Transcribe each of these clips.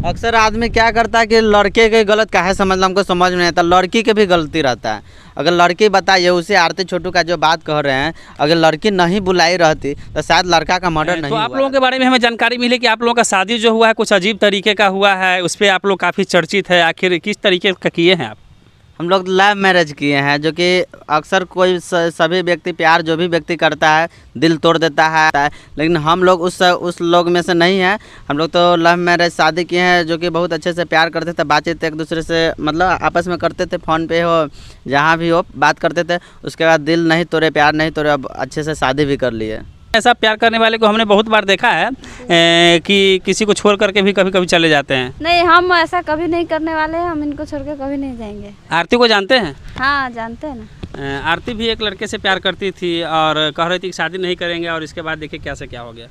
अक्सर आदमी क्या करता है कि लड़के के गलत काहे समझना, हमको समझ में नहीं आता। लड़की के भी गलती रहता है। अगर लड़की बताइए, उसे आरती छोटू का जो बात कह रहे हैं, अगर लड़की नहीं बुलाई रहती तो शायद लड़का का मर्डर नहीं तो आप हुआ लोगों के बारे में हमें जानकारी मिली कि आप लोगों का शादी जो हुआ है कुछ अजीब तरीके का हुआ है, उस पर आप लोग काफ़ी चर्चित है। आखिर किस तरीके का किए हैं आप? हम लोग लव मैरिज किए हैं, जो कि अक्सर कोई सभी व्यक्ति प्यार जो भी व्यक्ति करता है दिल तोड़ देता है, लेकिन हम लोग उस लोग में से नहीं हैं। हम लोग तो लव मैरिज शादी किए हैं, जो कि बहुत अच्छे से प्यार करते थे, बातचीत एक दूसरे से मतलब आपस में करते थे, फ़ोन पे हो जहाँ भी हो बात करते थे। उसके बाद दिल नहीं तोड़े, प्यार नहीं तोड़े, अब अच्छे से शादी भी कर लिए। ऐसा प्यार करने वाले को हमने बहुत बार देखा है कि किसी को छोड़ करके भी कभी कभी चले जाते हैं। नहीं, हम ऐसा कभी नहीं करने वाले हैं। हम इनको छोड़ के कभी नहीं जाएंगे। आरती को जानते हैं? हाँ, जानते हैं ना। आरती भी एक लड़के से प्यार करती थी और कह रही थी कि शादी नहीं करेंगे, और इसके बाद देखिए क्या से क्या हो गया।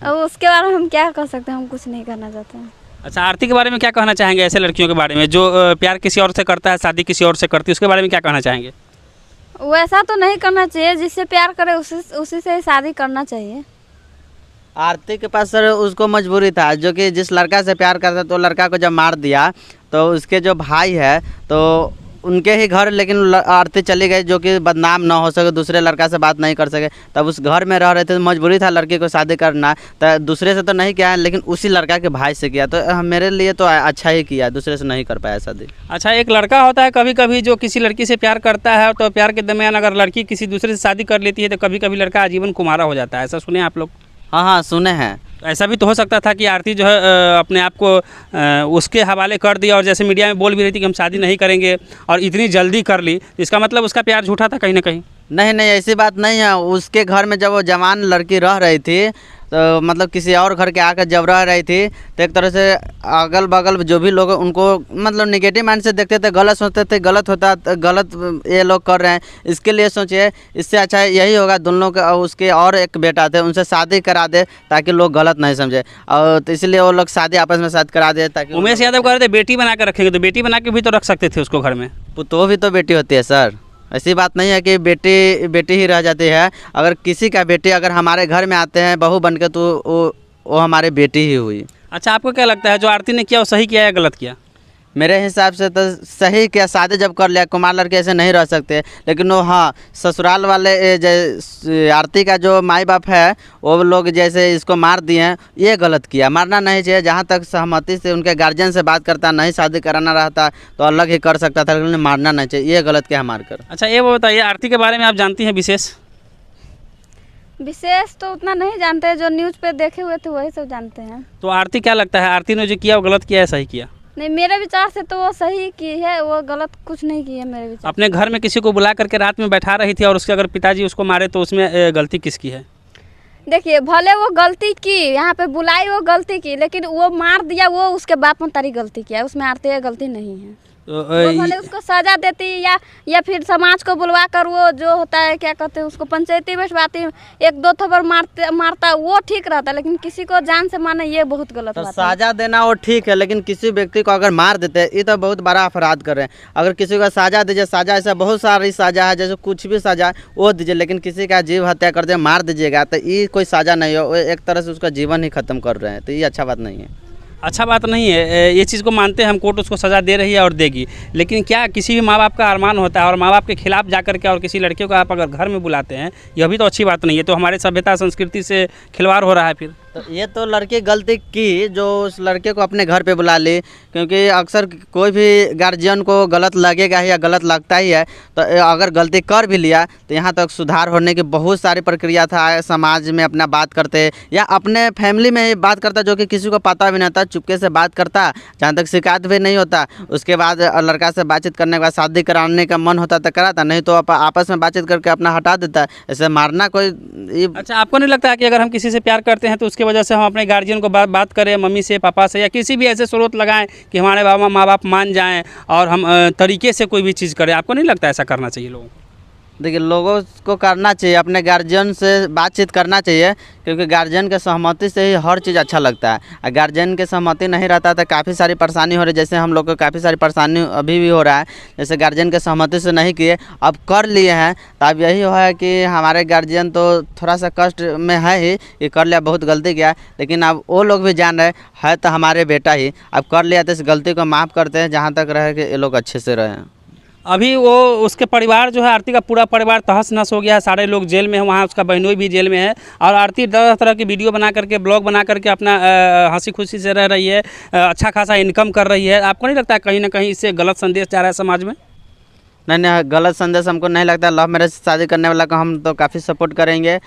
अब उसके बारे में हम क्या कर सकते हैं, हम कुछ नहीं करना चाहते हैं। अच्छा, आरती के बारे में क्या कहना चाहेंगे? ऐसे लड़कियों के बारे में जो प्यार किसी और से करता है, शादी किसी और से करती है, उसके बारे में क्या कहना चाहेंगे? वैसा तो नहीं करना चाहिए। जिससे प्यार करे उसी से शादी करना चाहिए। आरती के पास सर उसको मजबूरी था, जो कि जिस लड़का से प्यार करता तो लड़का को जब मार दिया तो उसके जो भाई है तो उनके ही घर, लेकिन आरती चली गई जो कि बदनाम ना हो सके, दूसरे लड़का से बात नहीं कर सके। तब उस घर में रह रहे थे, तो मजबूरी था लड़की को शादी करना। तो दूसरे से तो नहीं किया, लेकिन उसी लड़का के भाई से किया। तो मेरे लिए तो अच्छा ही किया, दूसरे से नहीं कर पाया शादी। अच्छा, एक लड़का होता है कभी कभी जो किसी लड़की से प्यार करता है, तो प्यार के दरमियान अगर लड़की किसी दूसरे से शादी कर लेती है तो कभी कभी लड़का आजीवन कुंवारा हो जाता है। ऐसा सुने आप लोग? हाँ हाँ, सुने हैं। ऐसा भी तो हो सकता था कि आरती जो है अपने आप को उसके हवाले कर दिया, और जैसे मीडिया में बोल भी रही थी कि हम शादी नहीं करेंगे और इतनी जल्दी कर ली, तो इसका मतलब उसका प्यार झूठा था कहीं ना कहीं। नहीं नहीं, ऐसी बात नहीं है। उसके घर में जब वो जवान लड़की रह रही थी, तो मतलब किसी और घर के आकर जब रह रही थी, तो एक तरह से अगल बगल जो भी लोग उनको मतलब निगेटिव माइंड से देखते थे, गलत सोचते थे, गलत होता, गलत ये लोग कर रहे हैं। इसके लिए सोचिए, इससे अच्छा यही होगा दोनों का, उसके और एक बेटा थे उनसे शादी करा दे ताकि लोग गलत नहीं समझे। और तो इसलिए वो लोग शादी आपस में शादी करा दे ताकि उमेश यादव कह रहे थे बेटी बना कर रखेंगे, तो बेटी बना के भी तो रख सकते थे उसको घर में। तो भी तो बेटी होती है सर। ऐसी बात नहीं है कि बेटी ही रह जाती है। अगर किसी का बेटी अगर हमारे घर में आते हैं बहू बन के, तो वो हमारी बेटी ही हुई। अच्छा, आपको क्या लगता है जो आरती ने किया वो सही किया या गलत किया? मेरे हिसाब से तो सही किया। शादी जब कर लिया, कुमार लड़के ऐसे नहीं रह सकते। लेकिन वो हाँ, ससुराल वाले आरती का जो माई बाप है वो लोग जैसे इसको मार दिए हैं, ये गलत किया। मारना नहीं चाहिए। जहाँ तक सहमति से उनके गार्जियन से बात करता, नहीं शादी कराना रहता तो अलग ही कर सकता था, लेकिन मारना नहीं चाहिए, ये गलत किया मारकर। अच्छा, ये वो बताइए, आरती के बारे में आप जानती हैं विशेष? विशेष तो उतना नहीं जानते, जो न्यूज़ पे देखे हुए थे वही सब जानते हैं। तो आरती क्या लगता है, आरती ने जो किया वो गलत किया या सही किया? नहीं, मेरे विचार से तो वो सही की है, वो गलत कुछ नहीं की है मेरे विचार। अपने घर में किसी को बुला करके रात में बैठा रही थी और उसके अगर पिताजी उसको मारे, तो उसमें गलती किसकी है? देखिए, भले वो गलती की, यहाँ पे बुलाई वो गलती की, लेकिन वो मार दिया, वो उसके बाप में तारी गलती किया, उसमें आरती की गलती नहीं है। वो भले उसको सजा देती या फिर समाज को बुलवा कर वो जो होता है क्या कहते हैं उसको पंचायती बैठवाती, एक दो थप्पड़ मारता वो ठीक रहता, लेकिन किसी को जान से मारना ये बहुत गलत तो बात है। सजा देना वो ठीक है, लेकिन किसी व्यक्ति को अगर मार देते हैं ये तो बहुत बड़ा अपराध कर रहे हैं। अगर किसी को सजा दीजिए, सजा ऐसा बहुत सारी सजा है, जैसे कुछ भी सजा वो दीजिए, लेकिन किसी का जीव हत्या कर दे मार दीजिएगा तो ये कोई सजा नहीं हो, एक तरह से उसका जीवन ही खत्म कर रहे हैं, तो ये अच्छा बात नहीं है। अच्छा बात नहीं है, ये चीज़ को मानते हैं हम, कोर्ट उसको सज़ा दे रही है और देगी, लेकिन क्या किसी भी माँ बाप का अरमान होता है और माँ बाप के खिलाफ जाकर के और किसी लड़कियों को आप अगर घर में बुलाते हैं, यह भी तो अच्छी बात नहीं है। तो हमारे सभ्यता संस्कृति से खिलवाड़ हो रहा है फिर। तो ये तो लड़की गलती की जो उस लड़के को अपने घर पे बुला ली, क्योंकि अक्सर कोई भी गार्जियन को गलत लगेगा या गलत लगता ही है। तो अगर गलती कर भी लिया तो यहाँ तक सुधार होने की बहुत सारी प्रक्रिया था। समाज में अपना बात करते या अपने फैमिली में ही बात करता, जो कि किसी को पता भी नहीं था, चुपके से बात करता, जहाँ तक शिकायत भी नहीं होता। उसके बाद लड़का से बातचीत करने के बाद शादी कराने का मन होता तो कराता, नहीं तो आपस में बातचीत करके अपना हटा देता। ऐसे मारना कोई अच्छा, आपको नहीं लगता है कि अगर हम किसी से प्यार करते हैं तो उसके वजह से हम अपने गार्जियन को बात करें, मम्मी से, पापा से, या किसी भी ऐसे स्रोत लगाएं कि हमारे माँ बाप मान जाएं और हम तरीके से कोई भी चीज़ करें? आपको नहीं लगता ऐसा करना चाहिए लोगों को? देखिए, लोगों को करना चाहिए, अपने गार्जियन से बातचीत करना चाहिए, क्योंकि गार्जियन के सहमति से ही हर चीज़ अच्छा लगता है। और गार्जियन के सहमति नहीं रहता तो काफ़ी सारी परेशानी हो रही है, जैसे हम लोग को काफ़ी सारी परेशानी अभी भी हो रहा है। जैसे गार्जियन के सहमति से नहीं किए, अब कर लिए हैं, तो अब यही है कि हमारे गार्जियन तो थोड़ा सा कष्ट में है ही, ये कर लिया, बहुत गलती किया, लेकिन अब वो लोग भी जान रहे है तो हमारे बेटा ही, अब कर लिया तो इस गलती को माफ़ करते हैं, जहाँ तक रहे कि ये लोग अच्छे से रहें। अभी वो उसके परिवार जो है, आरती का पूरा परिवार तहस नहस हो गया है, सारे लोग जेल में हैं, वहाँ उसका बहनोई भी जेल में है, और आरती तरह तरह की वीडियो बना करके, ब्लॉग बना करके अपना हंसी खुशी से रह रही है, अच्छा खासा इनकम कर रही है। आपको नहीं लगता है कहीं ना कहीं इससे गलत संदेश जा रहा है समाज में? नहीं, गलत संदेश हमको नहीं लगता। लव मैरिज से शादी करने वाला को हम तो काफ़ी सपोर्ट करेंगे।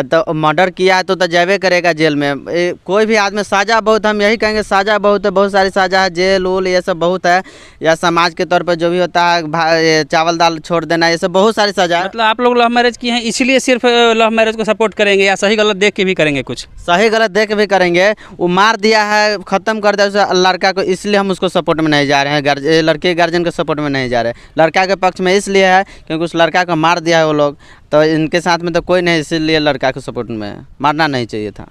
तो मर्डर किया है तो जावे करेगा जेल में। कोई भी आदमी, सज़ा बहुत, हम यही कहेंगे सज़ा बहुत है, बहुत सारी सज़ा है, जेल उल ये सब बहुत है, या समाज के तौर पर जो भी होता है, चावल दाल छोड़ देना, ये सब बहुत सारी सज़ा है। मतलब आप लोग लव मैरिज किए हैं इसलिए सिर्फ लव मैरिज को सपोर्ट करेंगे, या सही गलत देख के भी करेंगे? कुछ सही गलत देख के भी करेंगे। वो मार दिया है, ख़त्म कर दिया उस लड़का को, इसलिए हम उसको सपोर्ट में नहीं जा रहे हैं, लड़के गार्जियन के सपोर्ट में नहीं जा रहे। लड़का के पक्ष में इसलिए है क्योंकि उस लड़का को मार दिया है वो लोग, तो इनके साथ में तो कोई नहीं, इसीलिए लड़का के सपोर्ट में है। मारना नहीं चाहिए था।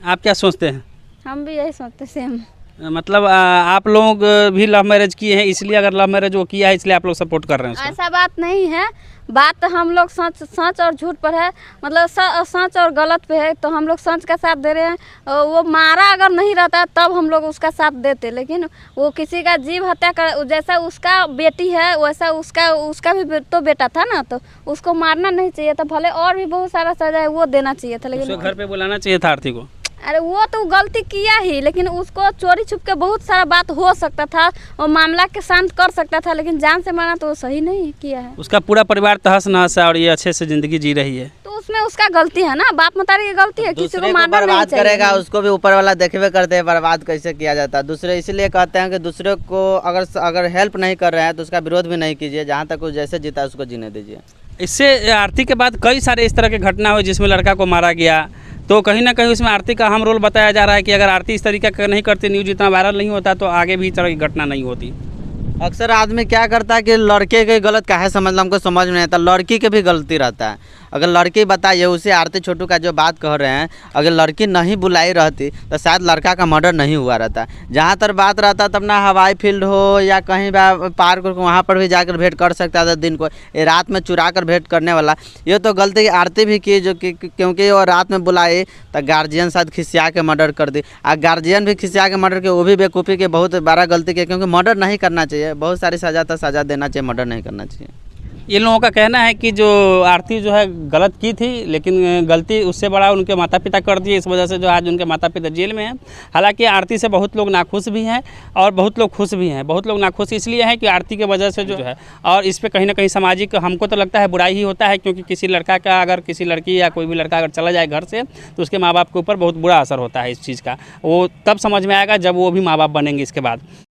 आप क्या सोचते हैं? हम भी यही सोचते सेम। मतलब आप लोग भी लव मैरिज किए हैं, इसलिए अगर लव मैरिज वो किया है इसलिए आप लोग सपोर्ट कर रहे हैं उसको? ऐसा बात नहीं है, बात हम लोग सच और झूठ पर है, मतलब सच और गलत पे है, तो हम लोग सच का साथ दे रहे हैं। वो मारा अगर नहीं रहता तब हम लोग उसका साथ देते, लेकिन वो किसी का जीव हत्या कर, जैसा उसका बेटी है वैसा उसका भी तो बेटा था ना, तो उसको मारना नहीं चाहिए था। भले और भी बहुत सारा सजा है वो देना चाहिए था, लेकिन घर पे बुलाना चाहिए था आरती को। अरे वो तो गलती किया ही, लेकिन उसको चोरी छुप के बहुत सारा बात हो सकता था, वो मामला के शांत कर सकता था, लेकिन जान से मारना तो सही नहीं किया है। उसका पूरा परिवार तहस नहस है और ये अच्छे से जिंदगी जी रही है, तो उसमें उसका गलती है ना, बाप मतारी की गलती है, किसी को मारना नहीं बर्बाद चाहिए। करेगा उसको भी ऊपर वाला देखवे करते हैं, बर्बाद कैसे किया जाता है। दूसरे इसलिए कहते हैं कि दूसरे को अगर हेल्प नहीं कर रहे हैं तो उसका विरोध भी नहीं कीजिए, जहाँ तक वो जैसे जीता है उसको जीने दीजिए। इससे आरती के बाद कई सारे इस तरह के घटना हुए जिसमें लड़का को मारा गया, तो कहीं ना कहीं उसमें आरती का अहम रोल बताया जा रहा है कि अगर आरती इस तरीके का नहीं करती, न्यूज़ इतना वायरल नहीं होता, तो आगे भी इस तरह की घटना नहीं होती। अक्सर आदमी क्या करता है कि लड़के के गलत काहे समझ, हमको समझ में नहीं आता, लड़की के भी गलती रहता है। अगर लड़की बताइए, उसे आरती छोटू का जो बात कह रहे हैं, अगर लड़की नहीं बुलाई रहती तो शायद लड़का का मर्डर नहीं हुआ रहता। जहाँ तक बात रहता तब ना हवाई फील्ड हो या कहीं पार्क वहाँ पर भी जाकर भेंट कर सकता था दिन को, ये रात में चुरा कर भेंट करने वाला, ये तो गलती आरती भी की, जो कि क्योंकि वो रात में बुलाई तो गार्जियन शायद खिसिया के मर्डर कर दी। गार्जियन भी खिसिया के मर्डर के, वो भी बेवकूफ़ी के बहुत बड़ा गलती किया, क्योंकि मर्डर नहीं करना चाहिए, बहुत सारी सज़ा तो सज़ा देना चाहिए, मर्डर नहीं करना चाहिए। ये लोगों का कहना है कि जो आरती जो है गलत की थी, लेकिन गलती उससे बड़ा उनके माता पिता कर दिए, इस वजह से जो आज उनके माता पिता जेल में हैं। हालांकि आरती से बहुत लोग नाखुश भी हैं और बहुत लोग खुश भी हैं। बहुत लोग नाखुश इसलिए हैं कि आरती की वजह से जो है, और इस पर कहीं ना कहीं सामाजिक, हमको तो लगता है बुराई ही होता है, क्योंकि किसी लड़का का, अगर किसी लड़की या कोई भी लड़का अगर चला जाए घर से, तो उसके माँ बाप के ऊपर बहुत बुरा असर होता है इस चीज़ का। वो तब समझ में आएगा जब वो भी माँ बाप बनेंगे इसके बाद।